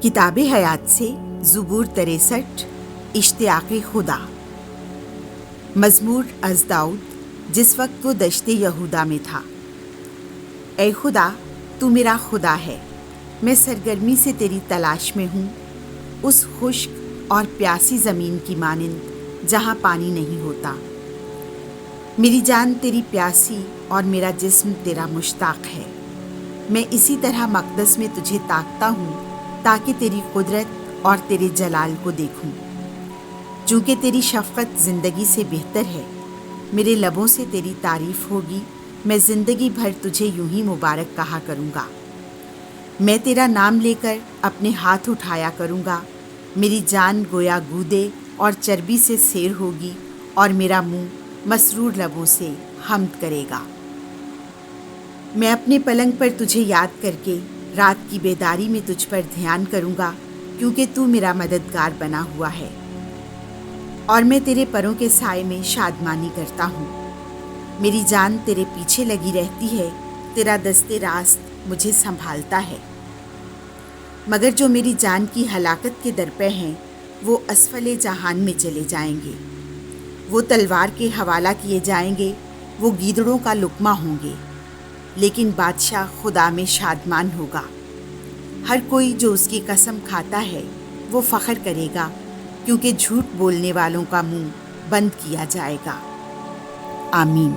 किताब हयात से ज़ुबूर 63 इश्तियाक़ खुदा। मज़मूर अज़ दाऊद जिस वक्त वो दश्ते यहूदा में था। ए खुदा, तू मेरा खुदा है, मैं सरगर्मी से तेरी तलाश में हूँ, उस खुश्क और प्यासी ज़मीन की मानिंद जहाँ पानी नहीं होता। मेरी जान तेरी प्यासी और मेरा जिस्म तेरा मुश्ताक़ है। मैं इसी तरह मक़दस में तुझे ताकता हूँ ताकि तेरी कुदरत और तेरे जलाल को देखूं। चूँकि तेरी शफ़क़त ज़िंदगी से बेहतर है, मेरे लबों से तेरी तारीफ़ होगी। मैं ज़िंदगी भर तुझे यूं ही मुबारक कहा करूँगा। मैं तेरा नाम लेकर अपने हाथ उठाया करूँगा। मेरी जान गोया गूदे और चर्बी से सैर होगी और मेरा मुँह मसरूर लबों से हम्द करेगा। मैं अपने पलंग पर तुझे याद करके रात की बेदारी में तुझ पर ध्यान करूँगा, क्योंकि तू मेरा मददगार बना हुआ है और मैं तेरे परों के साए में शादमानी करता हूँ। मेरी जान तेरे पीछे लगी रहती है, तेरा दस्ते रास्त मुझे संभालता है। मगर जो मेरी जान की हलाकत के दर पे हैं, वो असफले जहान में चले जाएंगे। वो तलवार के हवाला किए जाएंगे, वो गीदड़ों का लुक़मा होंगे। लेकिन बादशाह खुदा में शादमान होगा। हर कोई जो उसकी कसम खाता है वो फ़ख्र करेगा, क्योंकि झूठ बोलने वालों का मुंह बंद किया जाएगा। आमीन।